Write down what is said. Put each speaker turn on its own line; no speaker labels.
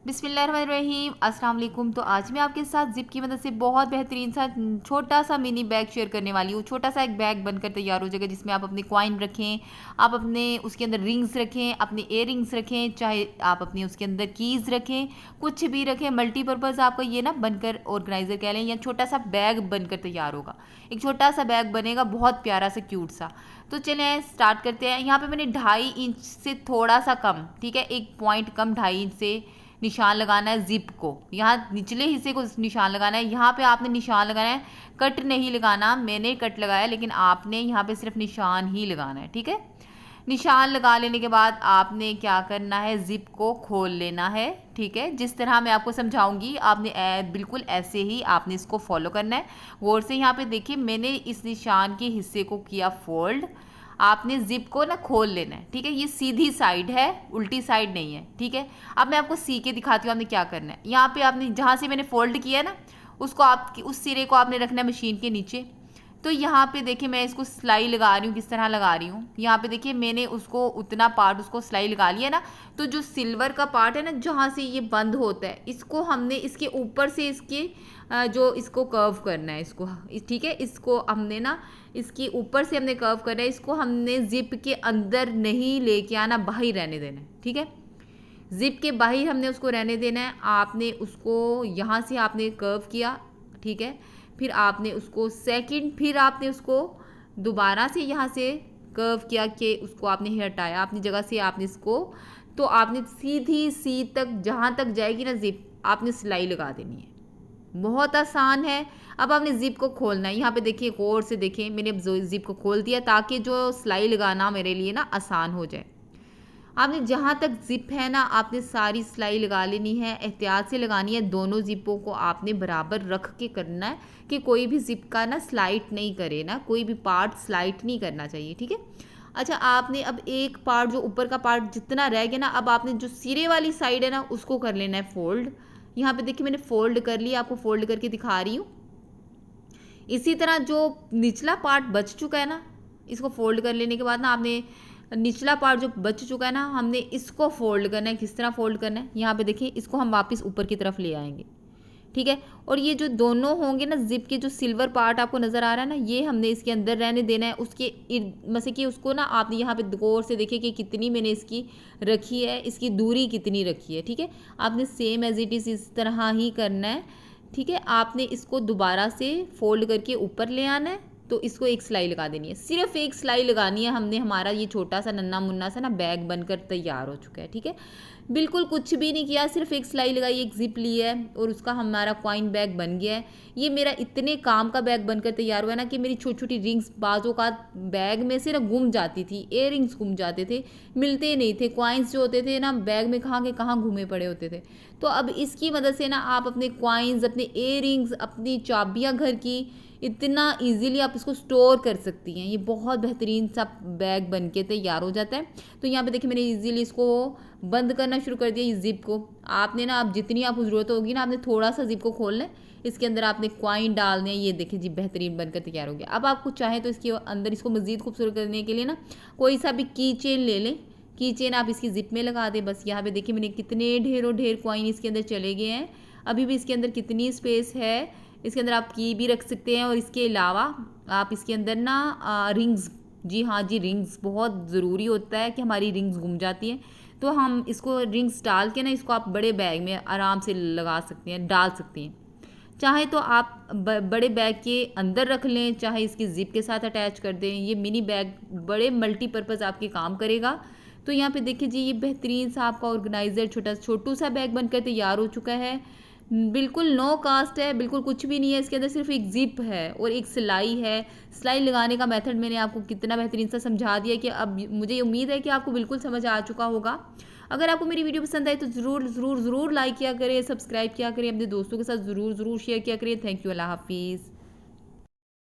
बिस्मिल्लाहिर्रहमानिर्रहीम अस्सलाम वालेकुम। तो आज मैं आपके साथ ज़िप की मदद से बहुत बेहतरीन सा छोटा सा मिनी बैग शेयर करने वाली हूँ। छोटा सा एक बैग बनकर तैयार हो जाएगा जिसमें आप अपने कॉइन रखें, आप अपने उसके अंदर रिंग्स रखें, अपने इयर रिंग्स रखें, चाहे आप अपने उसके अंदर कीज़ रखें, कुछ भी रखें। मल्टीपर्पज़ आपका ये ना बनकर ऑर्गेनाइज़र कह लें या छोटा सा बैग बनकर तैयार होगा। एक छोटा सा बैग बनेगा, बहुत प्यारा सा क्यूट सा। तो चलें स्टार्ट करते हैं। यहाँ पे मैंने 2.5 इंच से थोड़ा सा कम, ठीक है, एक पॉइंट कम 2.5 इंच से निशान लगाना है जिप को। यहाँ निचले हिस्से को निशान लगाना है, यहाँ पे आपने निशान लगाना है, कट नहीं लगाना। मैंने कट लगाया लेकिन आपने यहाँ पे सिर्फ निशान ही लगाना है, ठीक है। निशान लगा लेने के बाद आपने क्या करना है, जिप को खोल लेना है, ठीक है। जिस तरह मैं आपको समझाऊंगी आपने बिल्कुल ऐसे ही आपने इसको फॉलो करना है। गौर से यहाँ पे देखिए, मैंने इस निशान के हिस्से को किया फोल्ड। आपने जिप को ना खोल लेना है, ठीक है। ये सीधी साइड है, उल्टी साइड नहीं है, ठीक है। अब मैं आपको सी के दिखाती हूँ आपने क्या करना है। यहाँ पे आपने जहाँ से मैंने फोल्ड किया है ना, उसको आप उस सिरे को आपने रखना है मशीन के नीचे। तो यहाँ पे देखिए मैं इसको सिलाई लगा रही हूँ, किस तरह लगा रही हूँ। यहाँ पे देखिए मैंने उसको उतना पार्ट उसको सिलाई लगा लिया ना। तो जो सिल्वर का पार्ट है ना, जहाँ से ये बंद होता है, इसको हमने इसके ऊपर से इसके जो इसको कर्व करना है इसको, ठीक है। इसको हमने ना इसके ऊपर से हमने कर्व करना है। इसको हमने जिप के अंदर नहीं लेके आना, बाहर रहने देना है, ठीक है। जिप के बाहर हमने उसको रहने देना है। आपने उसको यहाँ से आपने कर्व किया, ठीक है। फिर आपने उसको फिर आपने उसको दोबारा से यहाँ से कर्व किया कि उसको आपने हटाया अपनी जगह से। आपने इसको तो आपने सीधी सी तक जहाँ तक जाएगी ना जिप, आपने सिलाई लगा देनी है। बहुत आसान है। अब आपने जिप को खोलना है। यहाँ पे देखिए, गौर से देखें, मैंने अब जिप को खोल दिया ताकि जो सिलाई लगाना मेरे लिए ना आसान हो जाए। आपने जहाँ तक जिप है ना, आपने सारी सिलाई लगा लेनी है, एहतियात से लगानी है। दोनों जिपों को आपने बराबर रख के करना है कि कोई भी जिप का ना स्लाइड नहीं करे, ना कोई भी पार्ट स्लाइड नहीं करना चाहिए, ठीक है। अच्छा, आपने अब एक पार्ट जो ऊपर का पार्ट जितना रह गया ना, अब आपने जो सिरे वाली साइड है ना उसको कर लेना है फोल्ड। यहाँ पे देखिए मैंने फोल्ड कर लिया, आपको फोल्ड करके दिखा रही हूँ। इसी तरह जो निचला पार्ट बच चुका है ना, इसको फोल्ड कर लेने के बाद ना आपने निचला पार्ट जो बच चुका है ना, हमने इसको फोल्ड करना है। किस तरह फोल्ड करना है, यहाँ पे देखिए, इसको हम वापस ऊपर की तरफ ले आएंगे, ठीक है। और ये जो दोनों होंगे ना, जिप के जो सिल्वर पार्ट आपको नज़र आ रहा है ना, ये हमने इसके अंदर रहने देना है। उसके मतलब कि उसको ना आपने यहाँ पे गौर से देखिए कि कितनी मैंने इसकी रखी है, इसकी दूरी कितनी रखी है, ठीक है। आपने सेम एज इट इज़ इस तरह ही करना है, ठीक है। आपने इसको दोबारा से फोल्ड करके ऊपर ले आना है। तो इसको एक सिलाई लगा देनी है, सिर्फ एक सिलाई लगानी है हमने। हमारा ये छोटा सा नन्ना मुन्ना सा ना बैग बनकर तैयार हो चुका है, ठीक है। बिल्कुल कुछ भी नहीं किया, सिर्फ एक सिलाई लगाई, एक जिप ली है और उसका हमारा कॉइन बैग बन गया है। ये मेरा इतने काम का बैग बनकर तैयार हुआ है ना कि मेरी छोटी छोटी रिंग्स बाजों का बैग में से ना गुम जाती थी, इयर रिंग्स गुम जाते थे, मिलते नहीं थे। कॉइन्स जो होते थे ना बैग में कहाँ के कहाँ घूमे पड़े होते थे। तो अब इसकी मदद से ना आप अपने कॉइन्स, अपने इयर रिंग्स, अपनी चाबियाँ घर की इतना इजीली आप इसको स्टोर कर सकती हैं। ये बहुत बेहतरीन सा बैग बन के तैयार हो जाता है। तो यहाँ पे देखिए मैंने इजीली इसको बंद करना शुरू कर दिया। इस जिप को आपने ना, आप जितनी आपको ज़रूरत होगी ना, आपने थोड़ा सा जिप को खोल लें, इसके अंदर आपने कॉइन डालने हैं। ये देखिए जी, बेहतरीन बनकर तैयार हो गया। अब आपको चाहे तो इसके अंदर इसको मज़ीद खूबसूरत करने के लिए ना कोई सा भी की चेन ले लें। की चेन आप इसकी जिप में लगा दें। बस यहाँ पे देखिए मैंने कितने ढेरों ढेर कॉइन इसके अंदर चले गए हैं। अभी भी इसके अंदर कितनी स्पेस है, इसके अंदर आप की भी रख सकते हैं। और इसके अलावा आप इसके अंदर ना रिंग्स, जी हाँ जी, रिंग्स बहुत ज़रूरी होता है कि हमारी रिंग्स गुम जाती हैं। तो हम इसको रिंग्स डाल के ना, इसको आप बड़े बैग में आराम से लगा सकते हैं, डाल सकती हैं। चाहे तो आप बड़े बैग के अंदर रख लें, चाहे इसकी जिप के साथ अटैच कर दें। ये मिनी बैग बड़े मल्टीपर्पज़ आपके काम करेगा। तो यहाँ पे देखिए जी, ये बेहतरीन सा आपका ऑर्गेनाइज़र छोटू सा बैग बनकर तैयार हो चुका है। बिल्कुल नो कास्ट है, बिल्कुल कुछ भी नहीं है इसके अंदर, सिर्फ एक जिप है और एक सिलाई है। सिलाई लगाने का मेथड मैंने आपको कितना बेहतरीन सा समझा दिया कि अब मुझे उम्मीद है कि आपको बिल्कुल समझ आ चुका होगा। अगर आपको मेरी वीडियो पसंद आई तो ज़रूर लाइक किया करें, सब्सक्राइब किया करें, अपने दोस्तों के साथ ज़रूर शेयर किया करें। थैंक यू, अल्लाह हाफिज़।